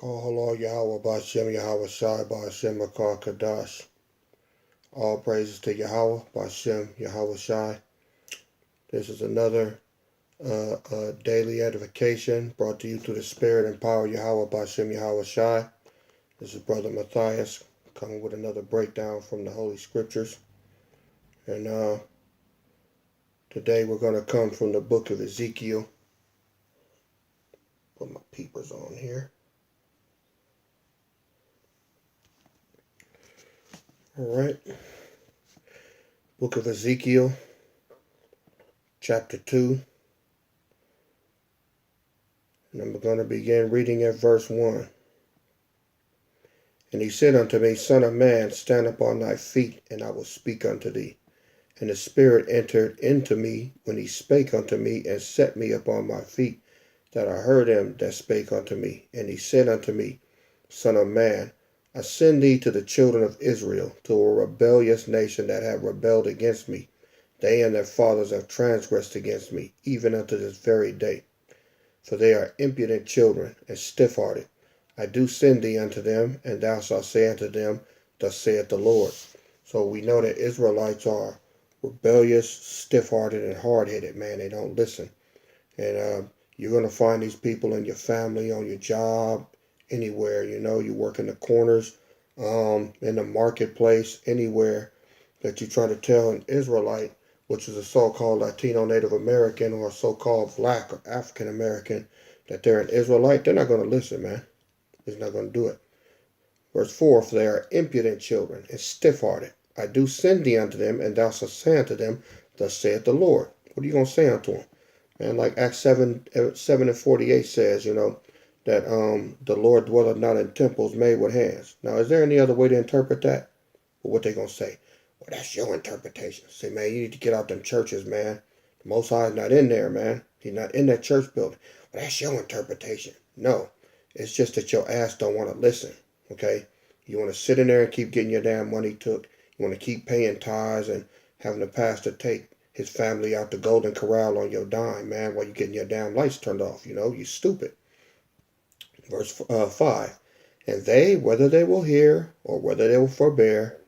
Call Yahweh Bashem Yahweh Shai Bashem Makar Kadash. All praises to Yahweh Bashem Yahweh Shai. This is another daily edification brought to you through the Spirit and power of Yahweh Bashem Yahweh Shai. This is Brother Matthias coming with another breakdown from the Holy Scriptures. And today we're going to come from the book of Ezekiel. Put my peepers on here. Alright. Book of Ezekiel, chapter 2. And I'm going to begin reading at verse 1. And he said unto me, Son of man, stand upon thy feet, and I will speak unto thee. And the Spirit entered into me when he spake unto me, and set me upon my feet, that I heard him that spake unto me. And he said unto me, Son of man, I send thee to the children of Israel, to a rebellious nation that have rebelled against me. They and their fathers have transgressed against me, even unto this very day. For they are impudent children, and stiff-hearted. I do send thee unto them, and thou shalt say unto them, Thus saith the Lord. So we know that Israelites are rebellious, stiff-hearted, and hard-headed, man. They don't listen. And you're going to find these people in your family, on your job, anywhere. You work in the corners, in the marketplace, anywhere that you try to tell an Israelite, which is a so-called Latino Native American or a so-called Black or African American, that they're an Israelite, they're not going to listen, man. It's not going to do it. Verse 4, For they are impudent children and stiff-hearted. I do send thee unto them, and thou shalt say unto them, Thus saith the Lord. What are you going to say unto them? And like Acts 7 and 48 says, that the Lord dwelleth not in temples made with hands. Now, is there any other way to interpret that? Well, what they going to say? Well, that's your interpretation. Say, man, you need to get out them churches, man. The Most High is not in there, man. He's not in that church building. Well, that's your interpretation. No, it's just that your ass don't want to listen, okay? You want to sit in there and keep getting your damn money took. You want to keep paying tithes and having the pastor take his family out the Golden Corral on your dime, man, while you're getting your damn lights turned off. You stupid. Verse 5. And they, whether they will hear or whether they will forbear,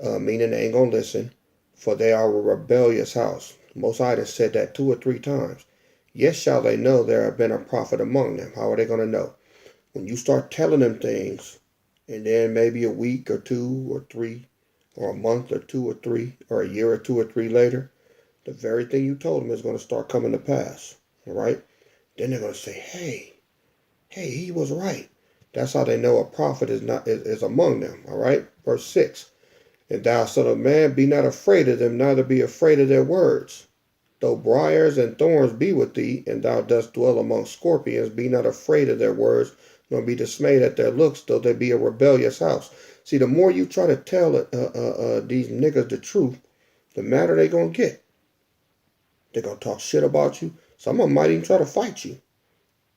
meaning they ain't going to listen, for they are a rebellious house. Most High has said that 2 or 3 times. Yes, shall they know there have been a prophet among them. How are they going to know? When you start telling them things, and then maybe a week or 2 or 3, or a month or 2 or 3, or a year or 2 or 3 later, the very thing you told them is going to start coming to pass. All right? Then they're going to say, hey, he was right. That's how they know a prophet is among them. All right? Verse 6. And thou, son of man, be not afraid of them, neither be afraid of their words. Though briars and thorns be with thee, and thou dost dwell among scorpions, be not afraid of their words, nor be dismayed at their looks, though they be a rebellious house. See, the more you try to tell these niggas the truth, the madder they gonna get. They're gonna talk shit about you. Some of them might even try to fight you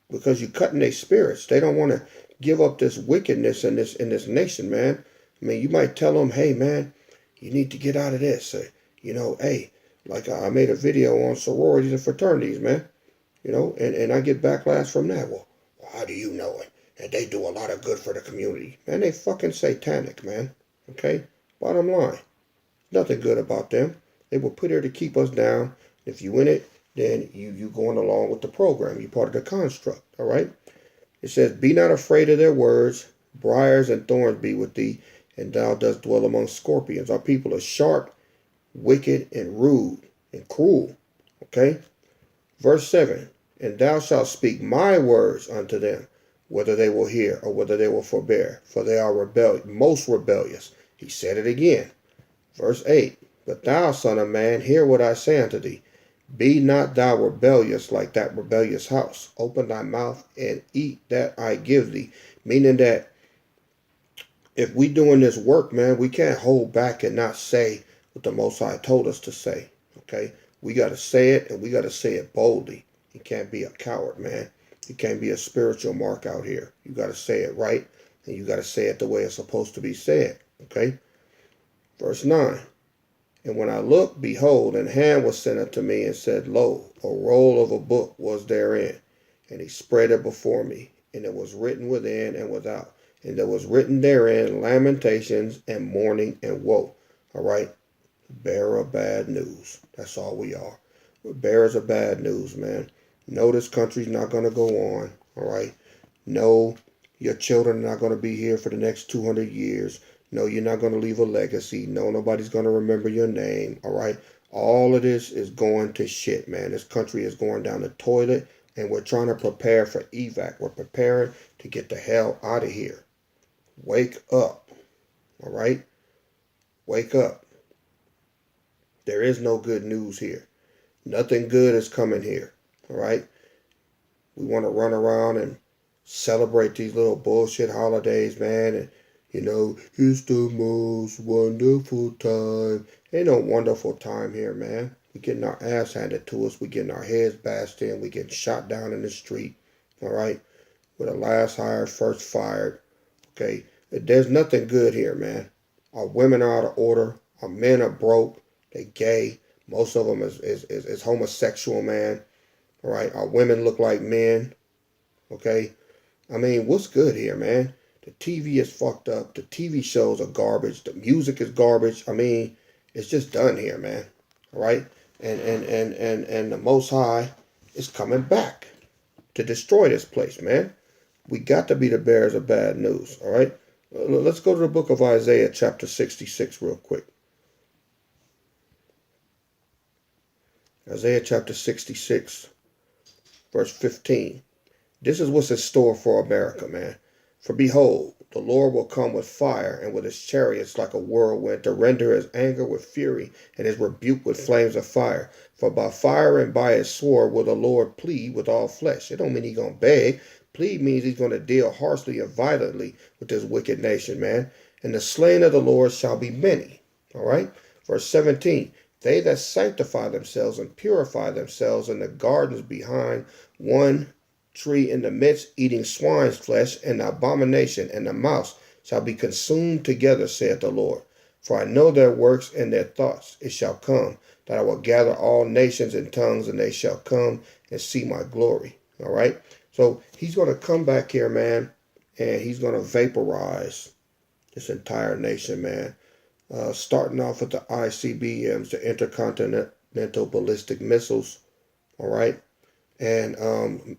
because you're cutting their spirits. They don't want to give up this wickedness in this nation, man. I mean, you might tell them, hey, man, you need to get out of this. Hey, like I made a video on sororities and fraternities, man. And I get backlash from that. Well, how do you know it? And they do a lot of good for the community. Man, they fucking satanic, man. Okay? Bottom line. Nothing good about them. They were put here to keep us down. If you in it, then you going along with the program. You're part of the construct. All right? It says, Be not afraid of their words. Briars and thorns be with thee, and thou dost dwell among scorpions. Our people are sharp, wicked, and rude, and cruel. Okay? Verse 7. And thou shalt speak my words unto them, whether they will hear or whether they will forbear. For they are most rebellious. He said it again. Verse 8. But thou, son of man, hear what I say unto thee. Be not thou rebellious like that rebellious house. Open thy mouth and eat that I give thee. Meaning that if we doing this work, man, we can't hold back and not say what the Most High told us to say. Okay? We got to say it, and we got to say it boldly. You can't be a coward, man. You can't be a spiritual mark out here. You got to say it right, and you got to say it the way it's supposed to be said. Okay? Verse 9. And when I looked, behold, an hand was sent unto me, and said, Lo, a roll of a book was therein. And he spread it before me. and it was written within and without. And there was written therein lamentations and mourning and woe. All right? Bearer of bad news. That's all we are. We're bearers of bad news, man. No, this country's not going to go on. All right? No, your children are not going to be here for the next 200 years. No, you're not going to leave a legacy. No, nobody's going to remember your name. All right? All of this is going to shit, man. This country is going down the toilet, and we're trying to prepare for evac. We're preparing to get the hell out of here. Wake up. All right? Wake up. There is no good news here. Nothing good is coming here. All right? We want to run around and celebrate these little bullshit holidays, man. And, it's the most wonderful time. Ain't no wonderful time here, man. We getting our ass handed to us. We getting our heads bashed in. We getting shot down in the street. All right? We're the last hired, first fired. Okay? There's nothing good here, man. Our women are out of order. Our men are broke. They gay. Most of them is homosexual, man. All right? Our women look like men. Okay? I mean, what's good here, man? The TV is fucked up. The TV shows are garbage. The music is garbage. I mean, it's just done here, man. All right? And the Most High is coming back to destroy this place, man. We got to be the bearers of bad news, all right? Let's go to the book of Isaiah chapter 66 real quick. Isaiah chapter 66, verse 15. This is what's in store for America, man. For behold, the Lord will come with fire and with his chariots like a whirlwind to render his anger with fury and his rebuke with flames of fire. For by fire and by his sword will the Lord plead with all flesh. It don't mean he's going to beg. Plead means he's going to deal harshly and violently with this wicked nation, man. And the slain of the Lord shall be many. All right? Verse 17. They that sanctify themselves and purify themselves in the gardens behind one tree in the midst, eating swine's flesh, and the abomination and the mouse shall be consumed together, saith the Lord. For I know their works and their thoughts. It shall come that I will gather all nations and tongues, and they shall come and see my glory. All right? So he's going to come back here, man, and he's going to vaporize this entire nation, man. Starting off with the ICBMs, the Intercontinental Ballistic Missiles, all right? And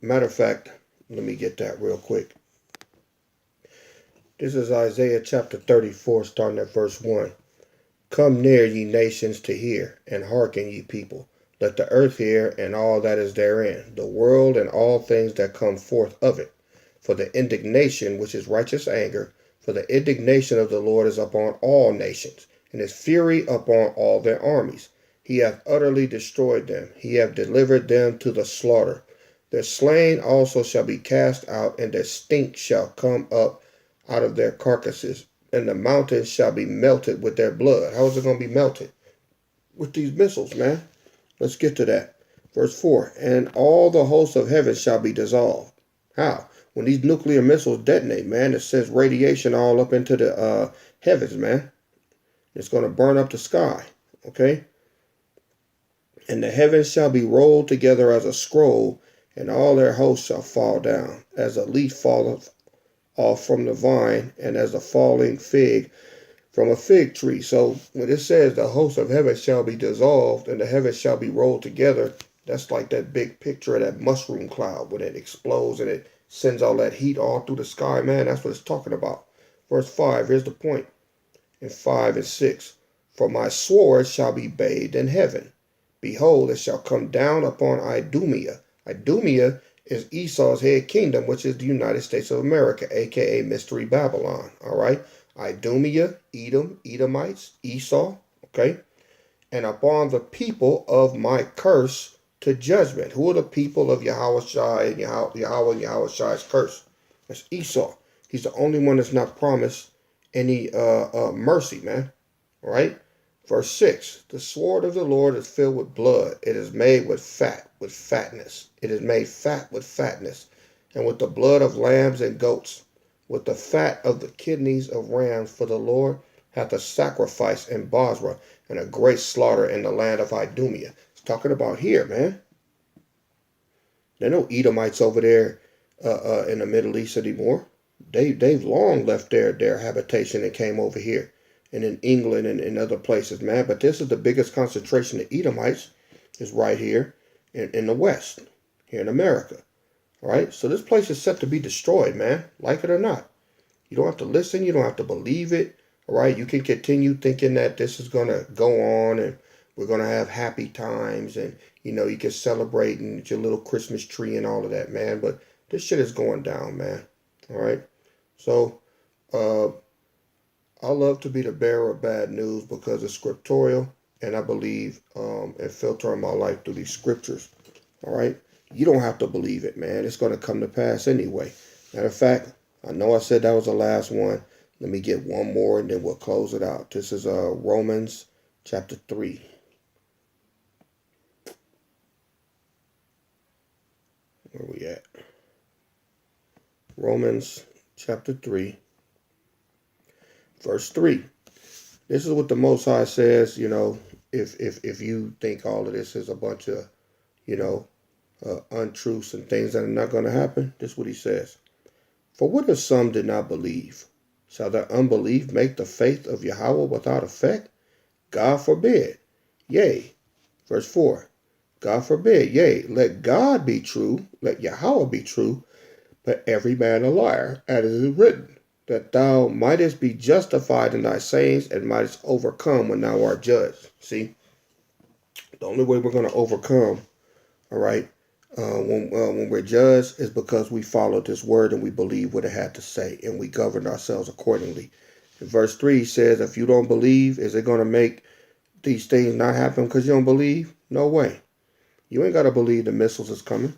matter of fact, let me get that real quick. This is Isaiah chapter 34, starting at verse 1. Come near, ye nations, to hear, and hearken, ye people. Let the earth hear, and all that is therein, the world and all things that come forth of it. For the indignation, which is righteous anger, for the indignation of the Lord is upon all nations, and his fury upon all their armies. He hath utterly destroyed them. He hath delivered them to the slaughter. Their slain also shall be cast out, and their stink shall come up out of their carcasses, and the mountains shall be melted with their blood. How is it going to be melted? With these missiles, man. Let's get to that. Verse 4. And all the hosts of heaven shall be dissolved. How? When these nuclear missiles detonate, man, it sends radiation all up into the heavens, man. It's going to burn up the sky. Okay? And the heavens shall be rolled together as a scroll, and all their hosts shall fall down, as a leaf falleth off from the vine, and as a falling fig from a fig tree. So when it says the host of heaven shall be dissolved, and the heavens shall be rolled together, that's like that big picture of that mushroom cloud when it explodes and it sends all that heat all through the sky, man. That's what it's talking about. Verse 5, here's the point. In 5 and 6, for my sword shall be bathed in heaven. Behold, it shall come down upon Idumea. Idumea is Esau's head kingdom, which is the United States of America, a.k.a. Mystery Babylon. All right? Idumea, Edom, Edomites, Esau. Okay? And upon the people of my curse to judgment. Who are the people of Yahweh and Yahweh and Yahweh's curse? That's Esau. He's the only one that's not promised any mercy, man. All right? Verse 6, the sword of the Lord is filled with blood. It is made with fat, with fatness. It is made fat with fatness, and with the blood of lambs and goats, with the fat of the kidneys of rams. For the Lord hath a sacrifice in Bozrah, and a great slaughter in the land of Idumea. It's talking about here, man. There are no Edomites over there in the Middle East anymore. They've long left their habitation and came over here, and in England and in other places, man. But this is the biggest concentration of Edomites is right here in the West, here in America. All right, so this place is set to be destroyed, man. Like it or not, you don't have to listen. You don't have to believe it. All right, you can continue thinking that this is gonna go on and we're gonna have happy times and you can celebrate and your little Christmas tree and all of that, man. But this shit is going down, man. All right. So, I love to be the bearer of bad news because it's scriptorial, and I believe and filter my life through these scriptures. All right. You don't have to believe it, man. It's going to come to pass anyway. Matter of fact, I know I said that was the last one. Let me get one more, and then we'll close it out. This is Romans chapter 3. Where we at? Romans chapter 3, verse 3. This is what the Most High says, if you think all of this is a bunch of, untruths and things that are not going to happen, this is what he says. For what if some did not believe? Shall their unbelief make the faith of Yahweh without effect? God forbid. Yea. Verse 4. God forbid. Yea, let God be true, let Yahweh be true, but every man a liar, as it is written, that thou mightest be justified in thy sayings and mightest overcome when thou art judged. See, the only way we're going to overcome, all right, when we're judged is because we followed this word and we believe what it had to say and we govern ourselves accordingly. In verse 3 says, if you don't believe, is it going to make these things not happen because you don't believe? No way. You ain't got to believe the missiles is coming.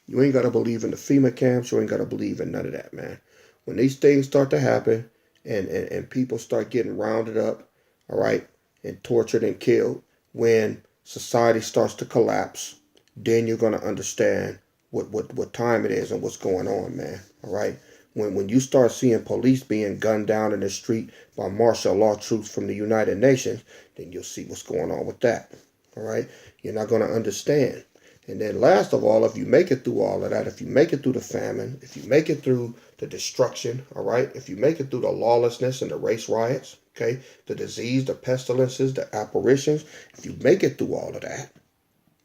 You ain't got to believe in the FEMA camps. You ain't got to believe in none of that, man. When these things start to happen and people start getting rounded up, all right, and tortured and killed, when society starts to collapse, then you're going to understand what time it is and what's going on, man, all right? When you start seeing police being gunned down in the street by martial law troops from the United Nations, then you'll see what's going on with that, all right? You're not going to understand. And then last of all, if you make it through all of that, if you make it through the famine, if you make it through the destruction, all right, if you make it through the lawlessness and the race riots, okay, the disease, the pestilences, the apparitions, if you make it through all of that,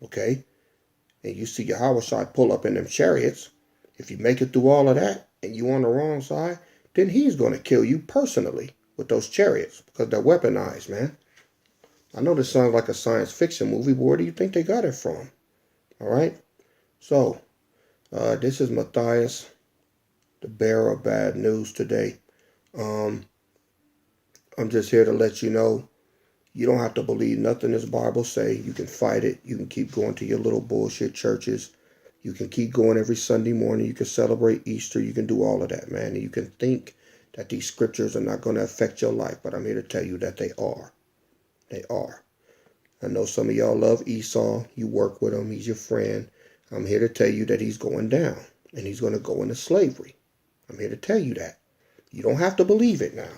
okay, and you see Yahweh pull up in them chariots, if you make it through all of that and you on the wrong side, then he's going to kill you personally with those chariots because they're weaponized, man. I know this sounds like a science fiction movie, but where do you think they got it from? All right, so this is Matthias, the bearer of bad news today. I'm just here to let you know you don't have to believe nothing this Bible say. You can fight it. You can keep going to your little bullshit churches. You can keep going every Sunday morning. You can celebrate Easter. You can do all of that, man. And you can think that these scriptures are not going to affect your life, but I'm here to tell you that they are. They are. I know some of y'all love Esau. You work with him. He's your friend. I'm here to tell you that he's going down and he's going to go into slavery. I'm here to tell you that. You don't have to believe it now.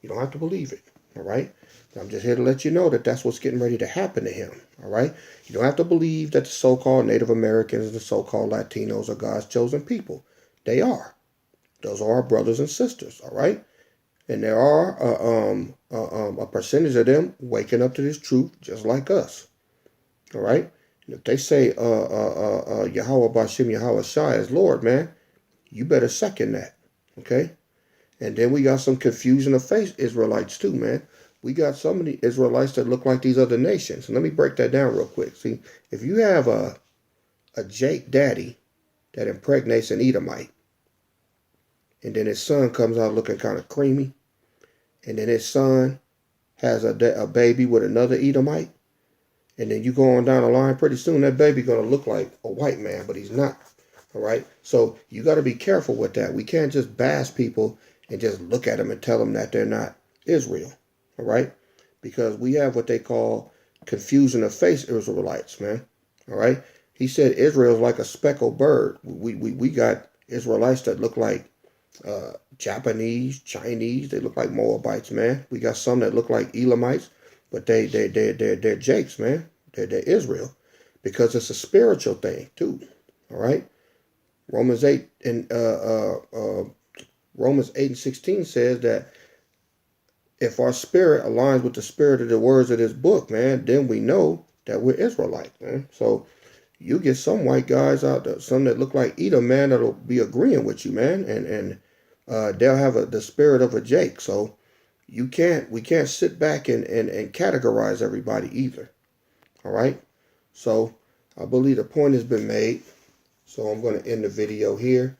You don't have to believe it. All right. I'm just here to let you know that that's what's getting ready to happen to him. All right. You don't have to believe that the so-called Native Americans and the so-called Latinos are God's chosen people. They are. Those are our brothers and sisters. All right. And there are a percentage of them waking up to this truth just like us. All right. And if they say Yahweh Bashem Yahweh Shai is Lord, man, you better second that. Okay. And then we got some confusion of faith Israelites too, man. We got some of the Israelites that look like these other nations. And let me break that down real quick. See, if you have a Jake daddy that impregnates an Edomite, and then his son comes out looking kind of creamy, and then his son has a baby with another Edomite, and then you go on down the line, pretty soon that baby going to look like a white man, but he's not. All right? So you got to be careful with that. We can't just bash people and just look at them and tell them that they're not Israel. All right? Because we have what they call confusion of face Israelites, man. All right? He said Israel's like a speckled bird. We got Israelites that look like Japanese, Chinese. They look like Moabites, man. We got some that look like Elamites, but they're Jakes, man. They're Israel, because it's a spiritual thing too. All right. Romans 8 and Romans 8 and 16 says that if our spirit aligns with the spirit of the words of this book, man, then we know that we're Israelites, man. So you get some white guys out there, some that look like Edom, man, that'll be agreeing with you, man, and they'll have the spirit of a Jake. So we can't sit back and categorize everybody either. All right. So I believe the point has been made. So I'm going to end the video here.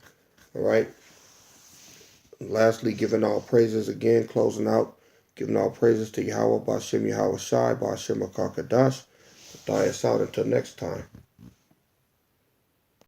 All right. Lastly, giving all praises again, closing out, giving all praises to Yahweh, Bashem Yahweh Shai, Bashem Akakadash. I'll die us out until next time.